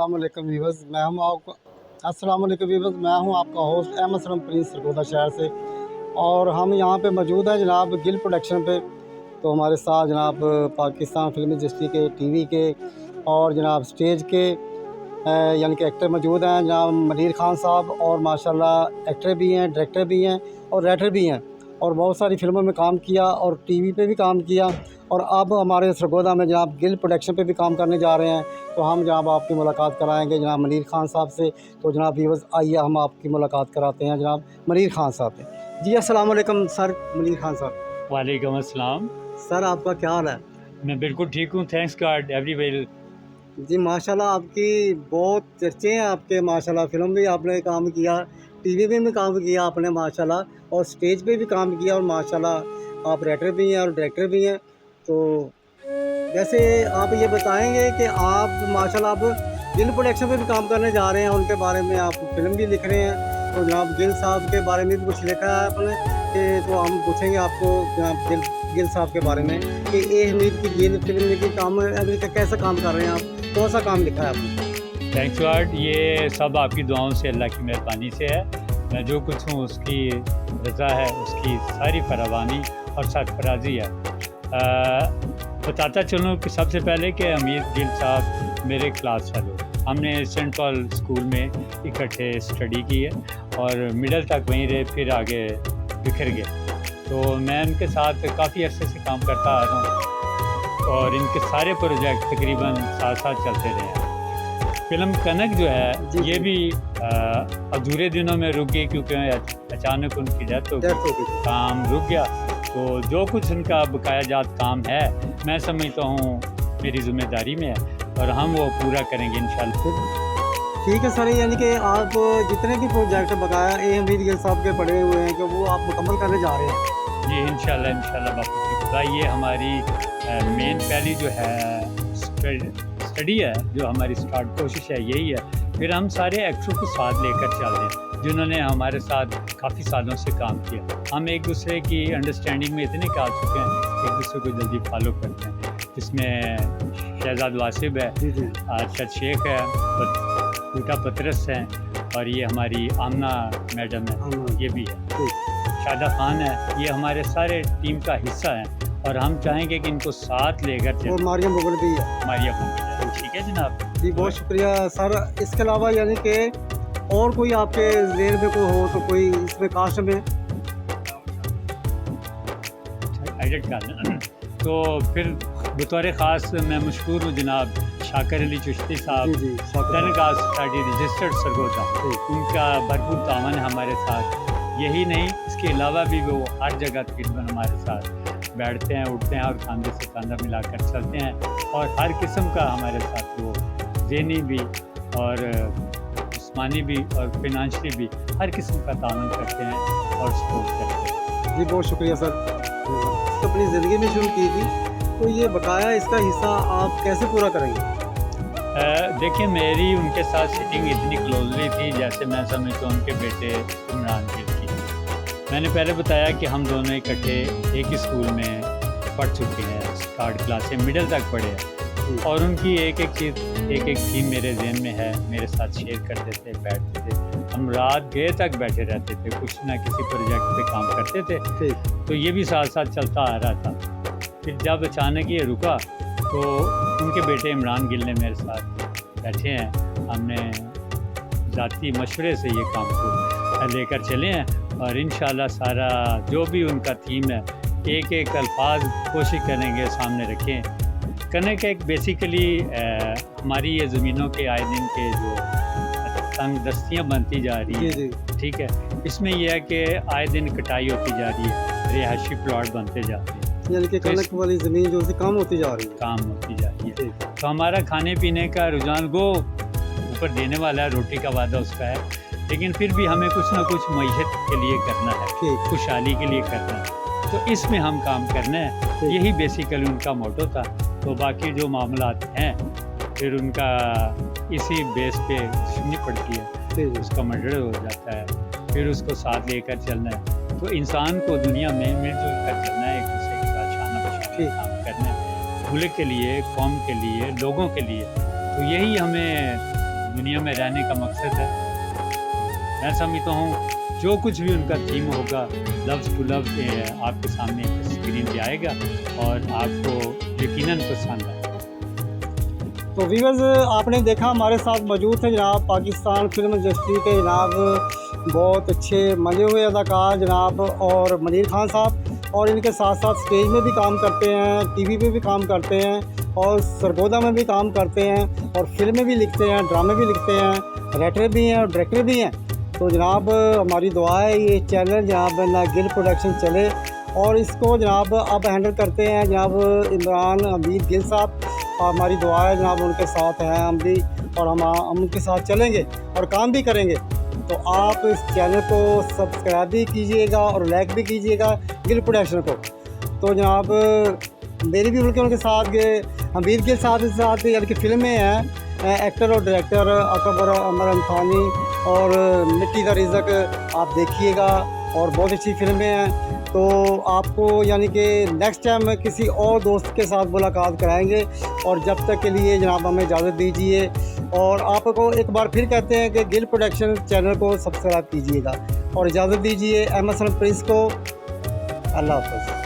अस्सलाम वालेकुम व्यूअर्स, मैं हूं आपका होस्ट अहमद सलम प्रिंस सरगोदा शहर से। और हम यहां पे मौजूद हैं जनाब गिल प्रोडक्शन पे। तो हमारे साथ जनाब पाकिस्तान फिल्म इंडस्ट्री के टीवी के और जनाब स्टेज के यानी कि एक्टर मौजूद हैं जनाब मनीर खान साहब। और माशाल्लाह एक्टर भी हैं, डायरेक्टर भी हैं और राइटर भी हैं, और बहुत सारी फिल्मों में काम किया और टीवी पे भी काम किया। और अब हमारे सरगोदा में जनाब गिल प्रोडक्शन पे भी काम करने जा रहे हैं। तो हम जनाब आपकी मुलाकात कराएंगे जनाब मनीर खान साहब से। तो जनाब व्यूअर्स, आइए हम आपकी मुलाकात कराते हैं जनाब मनीर खान साहब से। जी अस्सलाम वालेकुम सर मनीर खान साहब। वालेकुम अस्सलाम। सर आपका क्या हाल है? मैं बिल्कुल ठीक हूँ, थैंक्स गॉड एवरीवेल। जी माशाल्लाह, आपकी बहुत चर्चे हैं आपके। माशाल्लाह फिल्म भी आपने काम किया, टीवी में भी काम किया आपने माशाल्लाह, और स्टेज पे भी काम किया, और माशाल्लाह आप राइटर भी हैं और डायरेक्टर भी हैं। तो वैसे आप ये बताएंगे कि आप माशाल्लाह अब गिल प्रोडक्शन पे भी काम करने जा रहे हैं, उनके बारे में आप फिल्म भी लिख रहे हैं। तो जनाब गिल साहब के बारे में भी कुछ लिखा है आपने कि तो हम पूछेंगे आपको जनाब गिल साहब के बारे में कि ए हमीद की गिल फिल्म की काम अभी तक कैसा काम कर रहे हैं आप, कौन सा काम लिखा है आपने? थैंक्स गॉड, ये सब आपकी दुआओं से, अल्लाह की मेहरबानी से है। मैं जो कुछ हूँ उसकी रज़ा है, उसकी सारी फरावानी और सरफराजी है। बताता चलूँ कि सबसे पहले कि अमीर गिल साहब मेरे क्लास फेलो, हमने सेंट पॉल स्कूल में इकट्ठे स्टडी की है और मिडल तक वहीं रहे, फिर आगे बिखर गए। तो मैं उनके साथ काफ़ी अरसे से काम करता आ रहा हूँ और इनके सारे प्रोजेक्ट तकरीबन साथ साथ चलते रहे हैं। फिल्म कनक जो है ये भी अधूरे दिनों में रुक गई क्योंकि अचानक उनकी डेथ हो गई, काम रुक गया। तो जो कुछ उनका बकायाजात काम है, मैं समझता हूँ मेरी ज़िम्मेदारी में है और हम वो पूरा करेंगे इंशाल्लाह। ठीक है सर, यानी कि आप जितने भी प्रोजेक्ट बकाया ए हमीद गिल साहब के पड़े हुए हैं कि वो आप मुकम्मल करने जा रहे हैं? जी इंशाल्लाह बापू की खुदा, ये हमारी मेन पहली जो है स्टडी है, जो हमारी स्टार्ट कोशिश है यही है। फिर हम सारे एक्टरों को साथ लेकर चल रहे हैं जिन्होंने हमारे साथ काफ़ी सालों से काम किया। हम एक दूसरे की अंडरस्टैंडिंग में इतने आ चुके हैं, एक दूसरे को जल्दी फॉलो करते हैं। इसमें शहजाद वासिब है, अरशद शेख है, बूटा पतरस हैं, और ये हमारी आमना मैडम है, ये भी है, शादा खान है। ये हमारे सारे टीम का हिस्सा है और हम चाहेंगे कि इनको साथ लेकर चलें। और मारिया मुगल भी है। मारिया मुगल है, ठीक है जनाब जी, बहुत शुक्रिया सर। इसके अलावा यानी कि और कोई आपके जेल में कोई हो तो कोई इसमें कास्ट में एडिट कर तो फिर बतौर ख़ास मैं मशहूर हूँ जनाब शाकर अली चिश्ती साहब, टेनकास्ट सोसाइटी रजिस्टर्ड सरगोदा, उनका भरपूर तावन है हमारे साथ। यही नहीं, इसके अलावा भी वो हर जगह तकरीबन हमारे साथ बैठते हैं, उठते हैं और कंधे से कंधा मिलाकर चलते हैं। और हर किस्म का हमारे साथ वो ज़हनी भी और जिस्मानी भी और फिनंशियली भी हर किस्म का तावन करते हैं और सपोर्ट करते हैं। जी बहुत शुक्रिया सर। तो अपनी ज़िंदगी में शुरू की थी, तो ये बकाया इसका हिस्सा आप कैसे पूरा करेंगे? देखिए, मेरी उनके साथ सिटिंग इतनी क्लोजली थी जैसे मैं समझता हूँ उनके बेटे इमरान गिल की। मैंने पहले बताया कि हम दोनों इकट्ठे एक ही स्कूल में पढ़ चुके हैं, स्टार्ट क्लास से मिडिल तक पढ़े हैं, और उनकी एक एक चीज़, एक एक थीम मेरे जहन में है, मेरे साथ शेयर करते थे, बैठते थे, हम रात देर तक बैठे रहते थे, कुछ ना किसी प्रोजेक्ट पे काम करते थे। तो ये भी साथ साथ चलता आ रहा था। फिर जब अचानक ये रुका तो उनके बेटे इमरान गिल ने मेरे साथ बैठे हैं, हमने ज़ाती मशवरे से ये काम को लेकर चले हैं और इंशाल्लाह सारा जो भी उनका थीम है, एक एक अल्फाज कोशिश करेंगे सामने रखें। कनक एक बेसिकली हमारी ये ज़मीनों के आए दिन के जो तंग दस्तियाँ बनती जा रही है, ठीक है, इसमें यह है कि आए दिन कटाई होती जा रही है, रिहायशी प्लॉट बनते जाते हैं, यानी कि कनक वाली ज़मीन जो कम होती जा रही है। तो हमारा खाने पीने का रुझान गो ऊपर देने वाला है, रोटी का वादा उसका है, लेकिन फिर भी हमें कुछ ना कुछ मईशत के लिए करना है, खुशहाली के लिए करना है, तो इसमें हम काम करना है। यही बेसिकली उनका मोटो था। तो बाकी जो मामलात हैं फिर उनका इसी बेस पे सुननी पड़ती है, उसका मर्डर हो जाता है, फिर उसको साथ लेकर चलना है। तो इंसान को दुनिया में मिलजुल कर चलना है, एक दूसरे के साथ शाना बशाना काम करना है, मुल्क के लिए, कौम के लिए, लोगों के लिए। तो यही हमें दुनिया में रहने का मकसद है। मैं समझता हूँ जो कुछ भी उनका थीम होगा लव्स टू लव आपके सामने स्क्रीन पे आएगा और आपको यकीनन पसंद आएगा। तो व्यूअर्स, आपने देखा हमारे साथ मौजूद थे जनाब पाकिस्तान फिल्म इंडस्ट्री के जनाब बहुत अच्छे मजे हुए अदाकार जनाब और मनीर खान साहब, और इनके साथ साथ स्टेज में भी काम करते हैं, टीवी पे भी काम करते हैं और सरगोदा में भी काम करते हैं और फिल्में भी लिखते हैं, ड्रामे भी लिखते हैं, राइटर भी हैं और डायरेक्टर भी हैं। तो जनाब हमारी दुआ है ये चैनल जनाब ना गिल प्रोडक्शन चले और इसको जनाब अब हैंडल करते हैं जनाब इमरान हमीद गिल साहब। हमारी दुआ है जनाब उनके साथ हैं हम भी, और हम उनके साथ चलेंगे और काम भी करेंगे। तो आप इस चैनल को सब्सक्राइब भी कीजिएगा और लाइक भी कीजिएगा गिल प्रोडक्शन को। तो जनाब मेरी भी उनके साथ हमीद गिल साथ यानी कि फिल्में हैं, एक्टर और डायरेक्टर अकबर अमर अंसानी और मिट्टी का रिज़्क आप देखिएगा और बहुत अच्छी फिल्में हैं। तो आपको यानी कि नेक्स्ट टाइम किसी और दोस्त के साथ मुलाकात कराएंगे, और जब तक के लिए जनाब हमें इजाज़त दीजिए। और आपको एक बार फिर कहते हैं कि गिल प्रोडक्शन चैनल को सब्सक्राइब कीजिएगा और इजाज़त दीजिए एमएसएन प्रिंस को। अल्लाह हाफ़िज़।